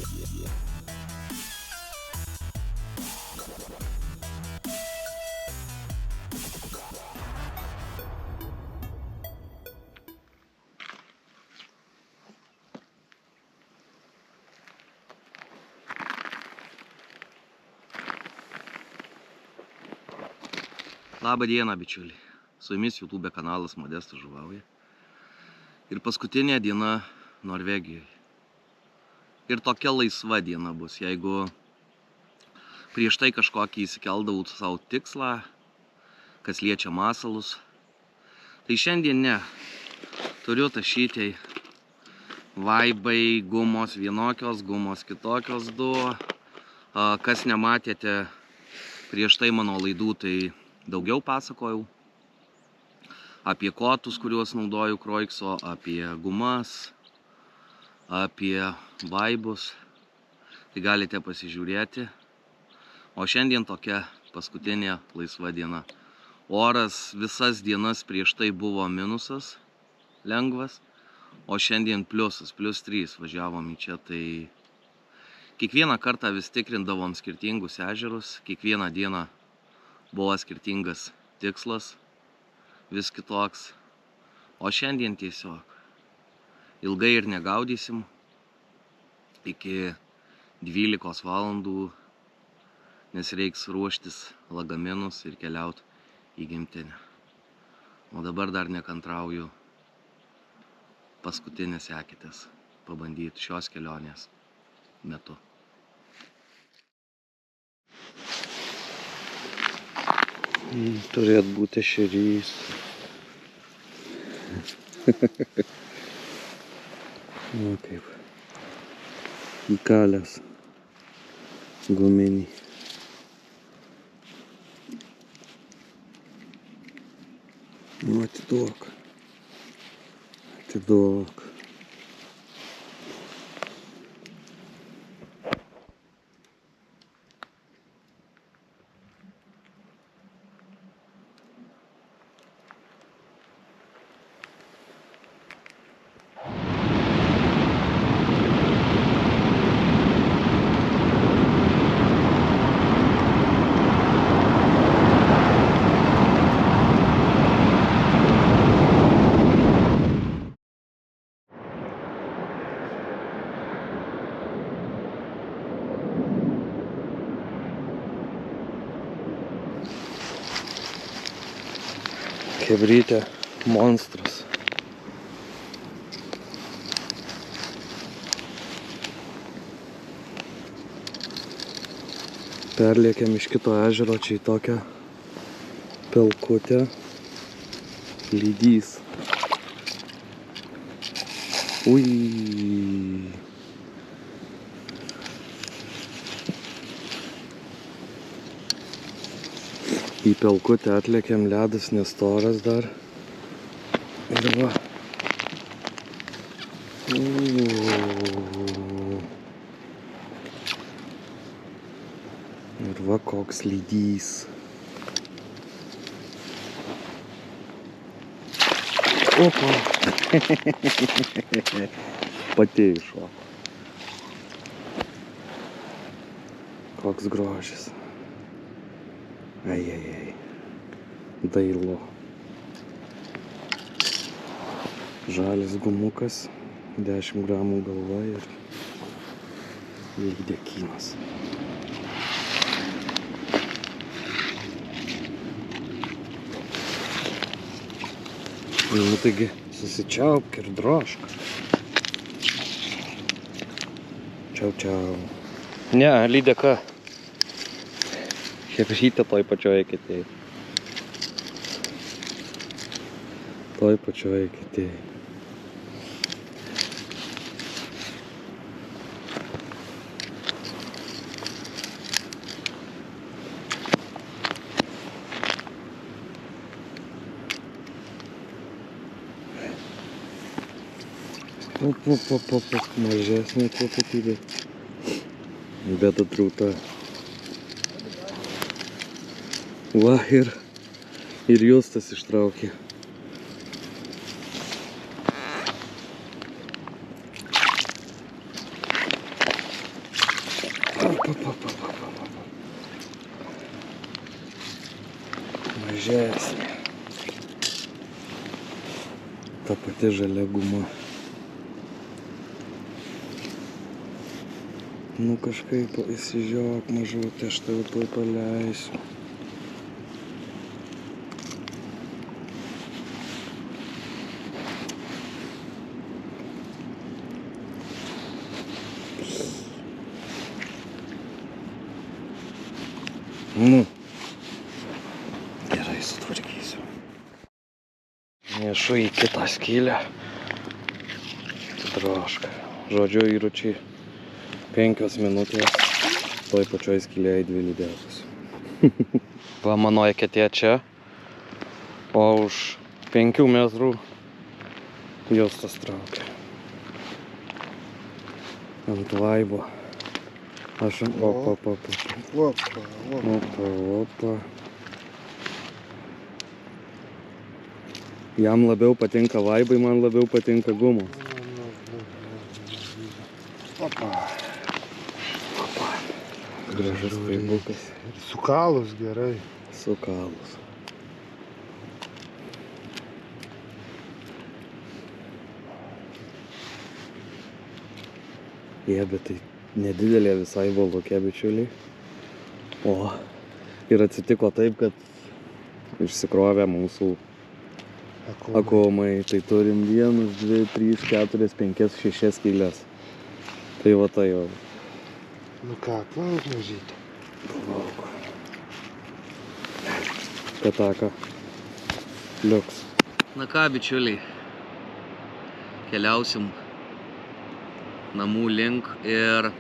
Labą dieną, bičiuliai. Su jumis YouTube kanalas Modestas žuvauja. Ir paskutinė diena Norvegijoje. Ir tokia laisva diena bus, jeigu prieš tai kažkokį įsikeldavau savo tikslą, kas liečia masalus. Tai šiandien ne. Turiu tašyti vaibai, gumos vienokios, gumos kitokios du. Kas nematėte prieš tai mano laidų, tai daugiau pasakojau apie kotus, kuriuos naudoju Kroikso, apie gumas, apie vaibus. Tai galite pasižiūrėti. O šiandien tokia paskutinė laisva diena. Oras visas dienas prieš tai buvo minusas, lengvas, o šiandien pliusas, +3 važiavom į čia. Tai kiekvieną kartą vis tikrindavom skirtingus ežerus, kiekvieną dieną buvo skirtingas tikslas, vis kitoks. O šiandien tiesiog ilgai ir negaudysim, iki 12 valandų, nes reiks ruoštis lagaminus ir keliauti į gimtinę. O dabar dar nekantrauju paskutinės eketės pabandyti šios kelionės metu. Turėtų būti ešerys. Nu kaip. Įkalęs. Guminį. Nu atiduok. Atiduok. Chebrytė monstras. Perlėkėm iš kito ežero čia į tokią pelkutę. Lydys. Ui. Į pelkutę atlėkėm, ledas nestoras dar. Ir va. Ir va koks lydys. Opa. Pati iššoko. Koks grožis. Ai. Dailu. Žalis gumukas, 10 gramų galva ir lydekynas. Nu taigi susičiaupk ir drožk. Čiau. Ne, lydeka. Chebrytė toj pačioj eketėj. Toj pačioj eketėj. Mažesnė truputį, bet atrūta. Va ir Justas ištraukė. Mažesnė. Ta pati žalia guma. Nu kažkaip įsižiok mažutė, aš tave tuoj paleisiu. Nu, gerai sutvarkysiu. Nešu į kitą skylę. Troška. Žodžiu, įručiai 5 minutės. Toj pačioj skylėje 2 lydekos. Va mano eketė čia. O už 5 metrų jos tas traukia. Ant laibo. Aš opa. Jam labiau patinka vaibai, man labiau patinka gumos. Opa. Gražus vaibukas. Sukalus gerai. Sukalus. Jie, bet tai nedidelė visai volukė, bičiuliai. O ir atsitiko taip, kad išsikrovė mūsų akomai. Tai turim 1, 2, 3, 4, 5, 6 skylės. Tai va tai jau. Nu ką, plauk mažytė. Plauk. Kataka. Liuks. Na ką, bičiuliai, keliausim namų link ir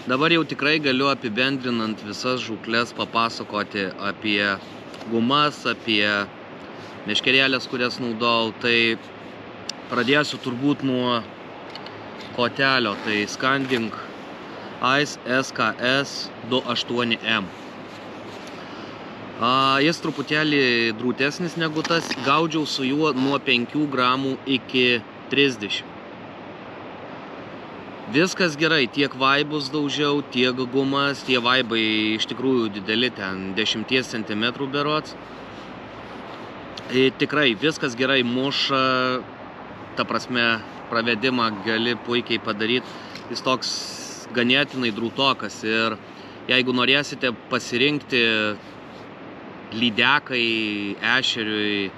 dabar jau tikrai galiu apibendrinant visas žūkles papasakoti apie gumas, apie meškerėlės, kurias naudojau. Tai pradėsiu turbūt nuo kotelio, tai Skanding Ice SKS 28M. Jis truputėlį drūtesnis negu tas, gaudžiau su juo nuo 5 gramų iki 30. Viskas gerai, tiek vaibus daužiau, tiek gumas, tie vaibai iš tikrųjų dideli, ten 10 cm berods. Tikrai viskas gerai muša, ta prasme pravedimą gali puikiai padaryti. Jis toks ganėtinai drūtokas ir jeigu norėsite pasirinkti lydekai, ešeriui,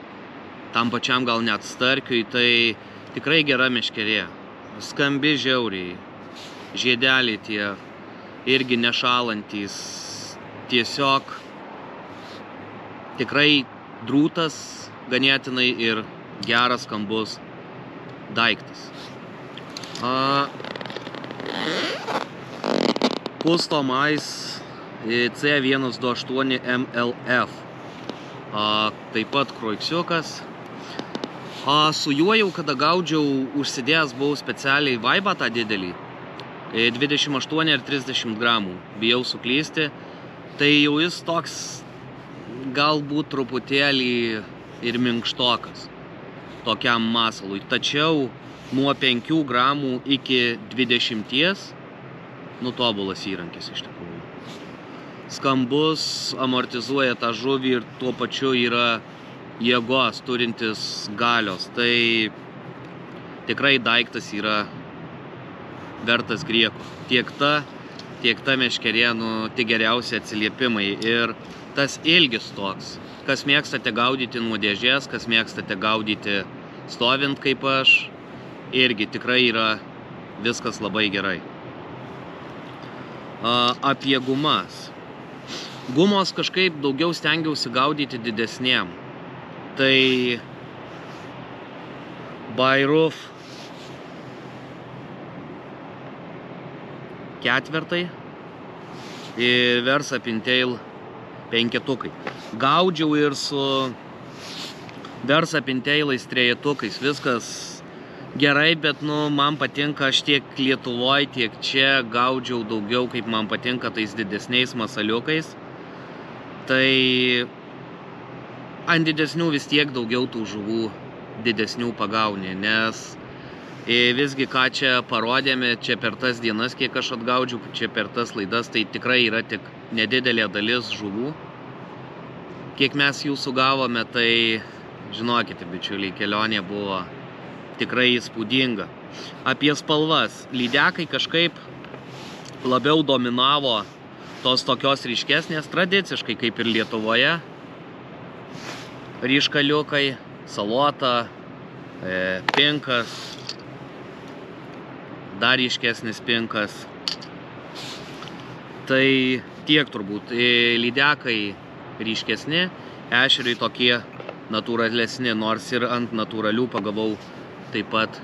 tam pačiam gal net starkiui, tai tikrai gera meškerė. Skambi žiauriai, žiedeliai tie irgi nešalantys, tiesiog tikrai drūtas ganėtinai ir geras skambus daiktas. Custom Ice C128 MLF. Taip pat kroiksiukas. Su juo jau kada gaudžiau, užsidėjęs buvau specialiai vaibą tą didelį, 28 ir 30 gramų, bijau suklysti, tai jau jis toks galbūt truputėlį ir minkštokas tokiam masalui, tačiau nuo 5 gramų iki 20 tobulas įrankis iš tikrųjų. Skambus, amortizuoja tą žuvį ir tuo pačiu yra jėgos, turintis galios, tai tikrai daiktas yra vertas grieko. Tiek ta meškerė, tik geriausi atsiliepimai. Ir tas ilgis toks, kas mėgstate gaudyti nuo dėžės, kas mėgstate gaudyti stovint kaip aš, irgi tikrai yra viskas labai gerai. Apie gumas. Gumos kažkaip daugiau stengiausi gaudyti didesnėm. Tai Bairuf 4 ir Versa Pintail 5. Gaudžiau ir su Versa Pintailais 3, viskas gerai, bet man patinka, aš tiek Lietuvoj, tiek čia gaudžiau daugiau, kaip man patinka tais didesniais masaliukais. Tai ant didesnių vis tiek daugiau tų žuvų didesnių pagauni, nes Visgi ką čia parodėme, čia per tas dienas, kiek aš atgaudžiu, čia per tas laidas, tai tikrai yra tik nedidelė dalis žuvų. Kiek mes jų sugavome, tai žinokite, bičiuliai, kelionė buvo tikrai įspūdinga. Apie spalvas. Lydekai kažkaip labiau dominavo tos tokios ryškesnės, tradiciškai kaip ir Lietuvoje. Ryškaliukai, salota, pinkas, dar ryškesnis pinkas. Tai tiek turbūt. Lydekai ryškesni, ešeriai tokie natūralesni, nors ir ant natūralių pagavau taip pat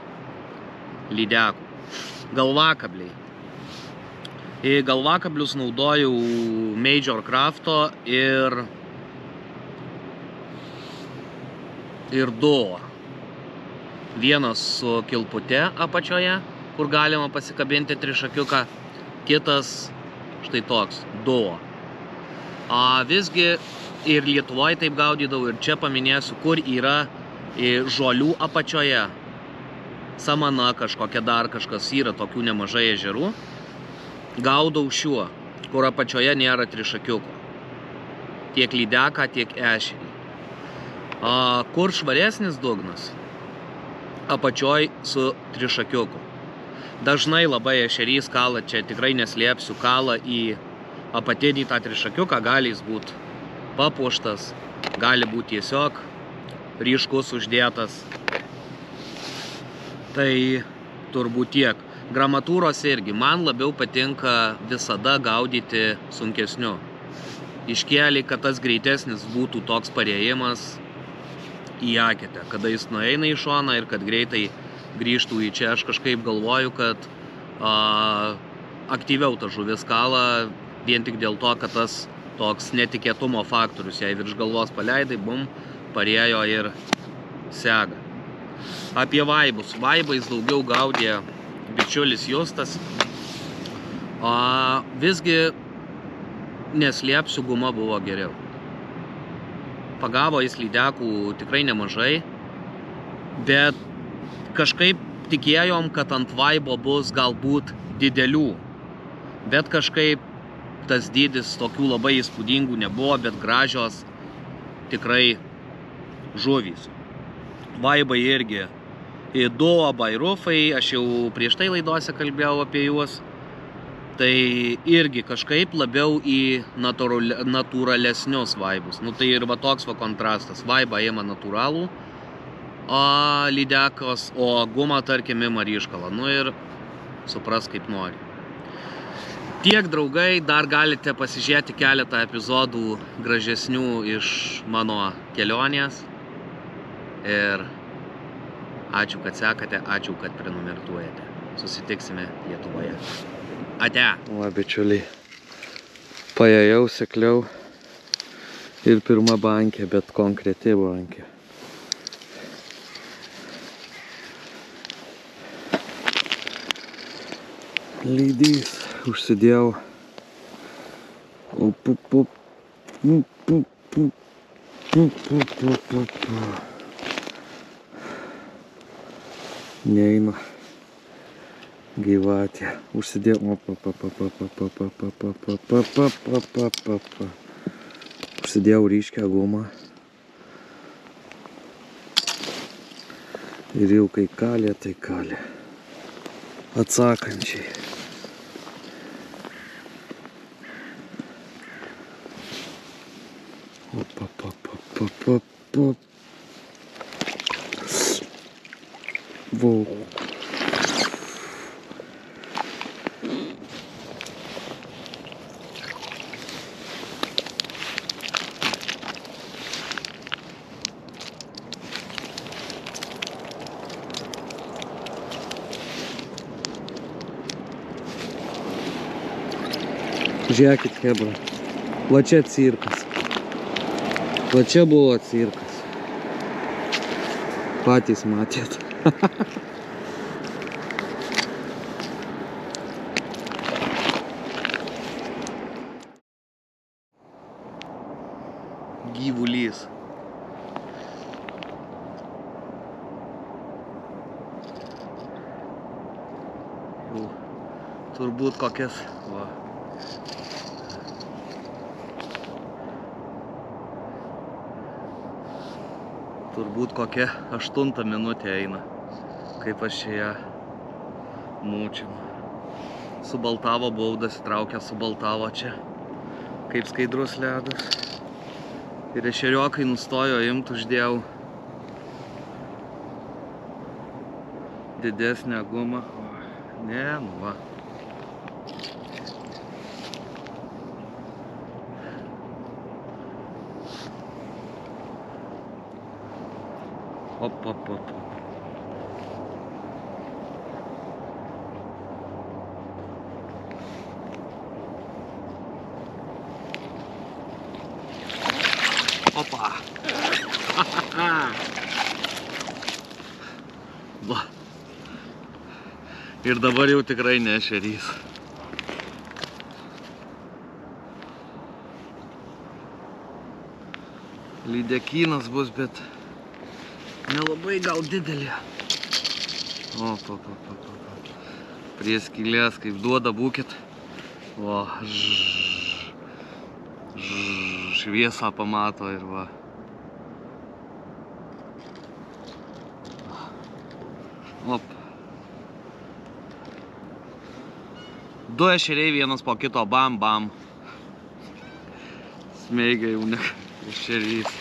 lydekų. Galvakabliai. Galvakablius naudojau Major Crafto ir duo. Vienas su kilpute apačioje, kur galima pasikabinti trišakiuką, kitas štai toks, duo. Visgi ir Lietuvoje taip gaudydavau, ir čia paminėsiu, kur yra žolių apačioje. Samana kažkokia, dar kažkas yra, tokių nemažai ežerų. Gaudau šiuo, kur apačioje nėra trišakiuko. Tiek lydeką, tiek ešerį. Kur švaresnis dugnas? Apačioj su trišakiuku. Dažnai labai ešerys kala, čia tikrai neslėpsiu, kala į apatinį tą trišakiuką, gali jis būti papuoštas, gali būti tiesiog ryškus uždėtas. Tai turbūt tiek. Gramatūros irgi. Man labiau patinka visada gaudyti sunkesniu. Iškėlį, kad tas greitesnis būtų toks parėjimas į aketę, kada jis nueina į šoną ir kad greitai grįžtų į čia. Aš kažkaip galvoju, kad aktyviau ta žuvis kala, vien tik dėl to, kad tas toks netikėtumo faktorius, jei virš galvos paleidai, bum, parėjo ir sega. Apie vaibus. Vaibais daugiau gaudė bičiulis Justas. Visgi, neslėpsiu, guma buvo geriau. Pagavo jis lydekų tikrai nemažai, bet kažkaip tikėjom, kad ant vaibo bus galbūt didelių. Bet kažkaip tas dydis tokių labai įspūdingų nebuvo, bet gražios tikrai žuvys. Vaibai irgi. Duo bairufai, aš jau prieš tai laidose kalbėjau apie juos. Tai irgi kažkaip labiau į natūralesnius vaibus. Tai ir va toks va kontrastas. Vaiba ima natūralų, lydekos, o guma tarkim ima ryškalą. Ir supras kaip nori. Tiek, draugai, dar galite pasižiūrėti keletą epizodų gražesnių iš mano kelionės. Ir ačiū, kad sekate, ačiū, kad prenumeruojate. Susitiksime Lietuvoje. Ate. Va, bičiuliai, paėjau, sekliau ir pirma bankė, bet konkreti bankė. Lydys užsidėjau. Neina gyvatė. Užsidėjau. Užsidėjau ryškę gumą. Ir jau kai kalė, tai kalė. Atsakančiai. Wow. Žiūrėkit, hebra. Va čia cirkas. Va čia buvo cirkas. Patys matėt. Gyvulys. Turbūt kokias, va. Turbūt kokia 8 minutė eina, kaip aš čia ją mūčinu. Subaltavo baudas, įtraukė subaltavo čia, kaip skaidrus ledas. Ir ešeriokai nustojo imt, uždėjau didesnę gumą. Ne, nu va. Op, op, op. Opa. Va. Ir dabar jau tikrai ne ešerys. Lydekynas bus, bet nelabai gal didelė. O. Prie skylės, kaip duoda būkit. O, šviesą pamato ir va. Op. 2 ešeriai vienas po kito, bam, bam. Smeigia jau ne ešerys.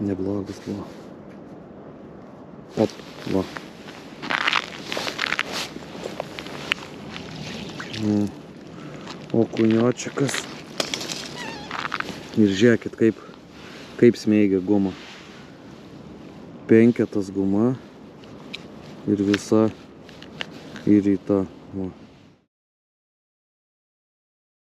Neblogas buvo. Op, va. O kuniočiukas. Ir žiūrėkit, kaip smeigia guma. 5 guma ir visa į rytą. Va.